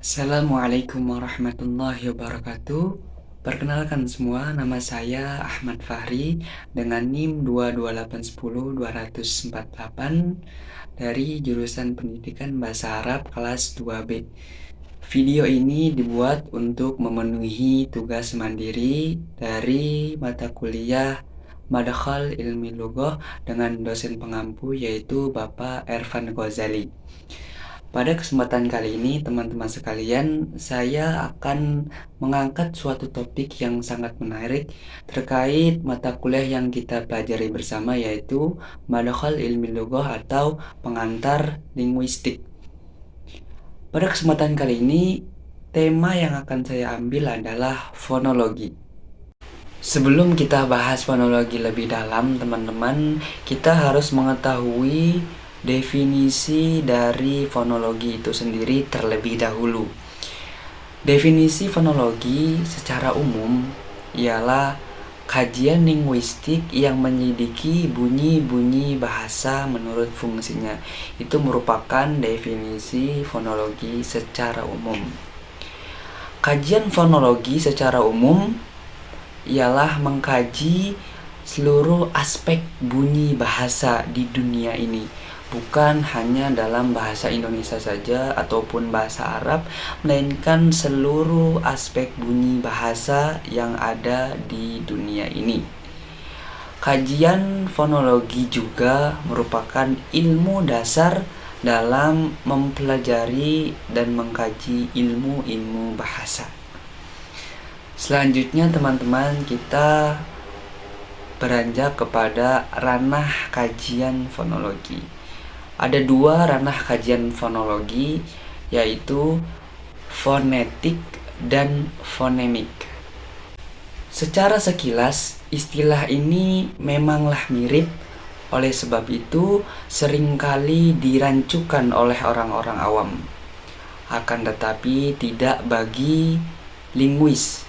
Assalamualaikum warahmatullahi wabarakatuh. Perkenalkan semua, nama saya Ahmad Fahri dengan NIM 22810-248 dari jurusan Pendidikan Bahasa Arab kelas 2B. Video ini dibuat untuk memenuhi tugas mandiri dari mata kuliah Madkhal Ilmi Lughah dengan dosen pengampu yaitu Bapak Ervan Ghazali. Pada kesempatan kali ini, teman-teman sekalian, saya akan mengangkat suatu topik yang sangat menarik terkait mata kuliah yang kita pelajari bersama, yaitu Madkhal Ilmi Lughah atau pengantar linguistik. Pada kesempatan kali ini, tema yang akan saya ambil adalah fonologi. Sebelum kita bahas fonologi lebih dalam, teman-teman, kita harus mengetahui definisi dari fonologi itu sendiri terlebih dahulu. Definisi fonologi secara umum ialah kajian linguistik yang menyelidiki bunyi-bunyi bahasa menurut fungsinya. Itu merupakan definisi fonologi secara umum. Kajian fonologi secara umum ialah mengkaji seluruh aspek bunyi bahasa di dunia ini, bukan hanya dalam bahasa Indonesia saja ataupun bahasa Arab, melainkan seluruh aspek bunyi bahasa yang ada di dunia ini. Kajian fonologi juga merupakan ilmu dasar dalam mempelajari dan mengkaji ilmu-ilmu bahasa. Selanjutnya teman-teman, kita beranjak kepada ranah kajian fonologi. Ada dua ranah kajian fonologi, yaitu fonetik dan fonemik. Secara sekilas, istilah ini memanglah mirip, oleh sebab itu seringkali dirancukan oleh orang-orang awam. Akan tetapi tidak bagi linguis.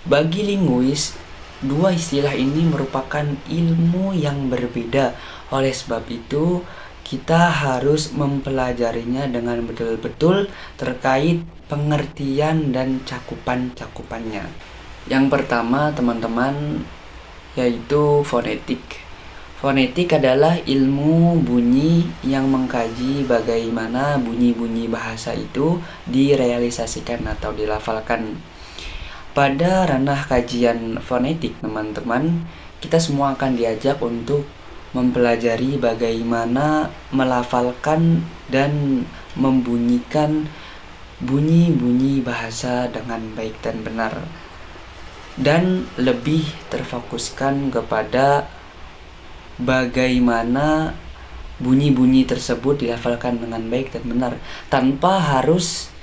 Bagi linguis, dua istilah ini merupakan ilmu yang berbeda. Oleh sebab itu, kita harus mempelajarinya dengan betul-betul terkait pengertian dan cakupan-cakupannya. Yang pertama, teman-teman, yaitu fonetik. Fonetik adalah ilmu bunyi yang mengkaji bagaimana bunyi-bunyi bahasa itu direalisasikan atau dilafalkan. Pada ranah kajian fonetik, teman-teman, kita semua akan diajak untuk mempelajari bagaimana melafalkan dan membunyikan bunyi-bunyi bahasa dengan baik dan benar, dan lebih terfokuskan kepada bagaimana bunyi-bunyi tersebut dilafalkan dengan baik dan benar, tanpa harus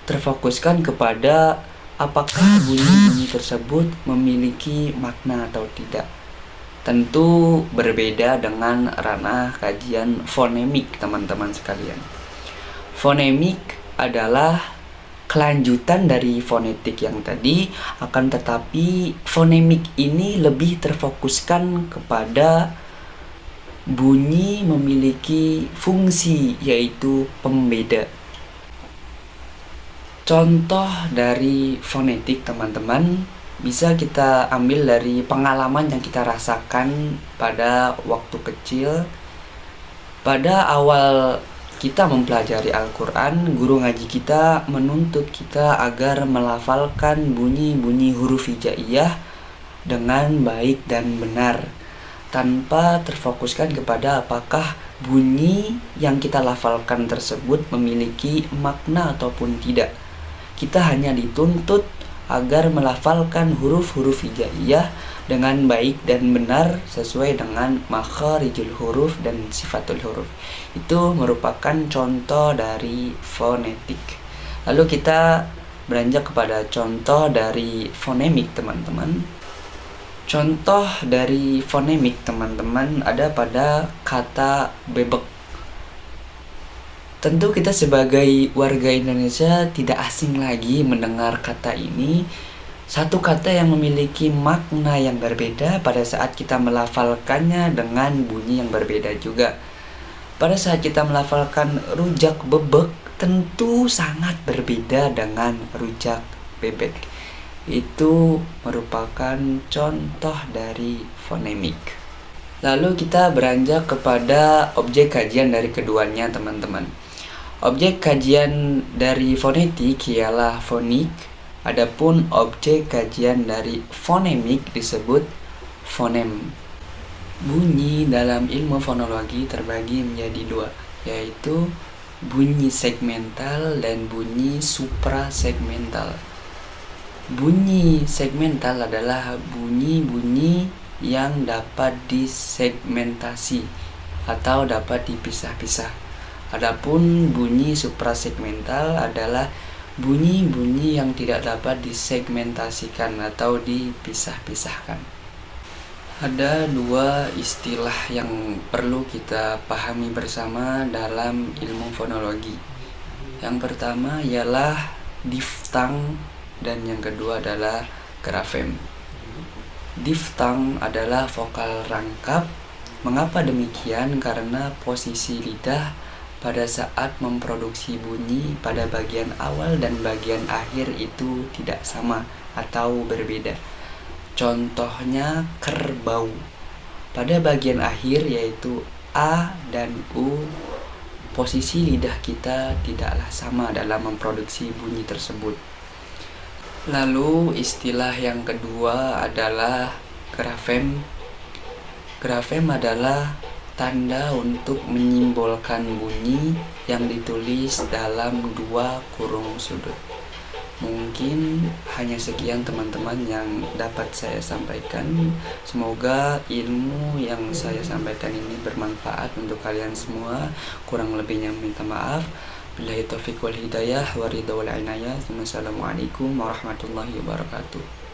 terfokuskan kepada apakah bunyi-bunyi tersebut memiliki makna atau tidak. Tentu berbeda dengan ranah kajian fonemik, teman-teman sekalian. Fonemik adalah kelanjutan dari fonetik yang tadi, akan tetapi fonemik ini lebih terfokuskan kepada bunyi memiliki fungsi, yaitu pembeda. Contoh dari fonetik, teman-teman, bisa kita ambil dari pengalaman yang kita rasakan pada waktu kecil. Pada awal kita mempelajari Al-Quran, guru ngaji kita menuntut kita agar melafalkan bunyi-bunyi huruf hijaiyah dengan baik dan benar, tanpa terfokuskan kepada apakah bunyi yang kita lafalkan tersebut memiliki makna ataupun tidak. Kita hanya dituntut agar melafalkan huruf-huruf hijaiyah dengan baik dan benar sesuai dengan makharijul huruf dan sifatul huruf. Itu merupakan contoh dari fonetik. Lalu kita beranjak kepada contoh dari fonemik, teman-teman. Contoh dari fonemik, teman-teman, ada pada kata bebek. Tentu kita sebagai warga Indonesia tidak asing lagi mendengar kata ini. Satu kata yang memiliki makna yang berbeda pada saat kita melafalkannya dengan bunyi yang berbeda juga. Pada saat kita melafalkan rujak bebek, tentu sangat berbeda dengan rujak bebek. Itu merupakan contoh dari fonemik. Lalu kita beranjak kepada objek kajian dari keduanya, teman-teman. Objek kajian dari fonetik ialah fonik, adapun objek kajian dari fonemik disebut fonem. Bunyi dalam ilmu fonologi terbagi menjadi dua, yaitu bunyi segmental dan bunyi suprasegmental. Bunyi segmental adalah bunyi-bunyi yang dapat disegmentasi atau dapat dipisah-pisah. Adapun bunyi suprasegmental adalah bunyi-bunyi yang tidak dapat disegmentasikan atau dipisah-pisahkan. Ada dua istilah yang perlu kita pahami bersama dalam ilmu fonologi. Yang pertama ialah diftang dan yang kedua adalah grafem. Diftang adalah vokal rangkap. Mengapa demikian? Karena posisi lidah pada saat memproduksi bunyi pada bagian awal dan bagian akhir itu tidak sama atau berbeda. Contohnya kerbau. Pada bagian akhir yaitu A dan U, posisi lidah kita tidaklah sama dalam memproduksi bunyi tersebut. Lalu istilah yang kedua adalah grafem. Grafem adalah tanda untuk menyimbolkan bunyi yang ditulis dalam dua kurung sudut. Mungkin hanya sekian teman-teman yang dapat saya sampaikan. Semoga ilmu yang saya sampaikan ini bermanfaat untuk kalian semua. Kurang lebihnya minta maaf. Billahi taufiq wal hidayah wa ridha wal inayah. Wassalamualaikum warahmatullahi wabarakatuh.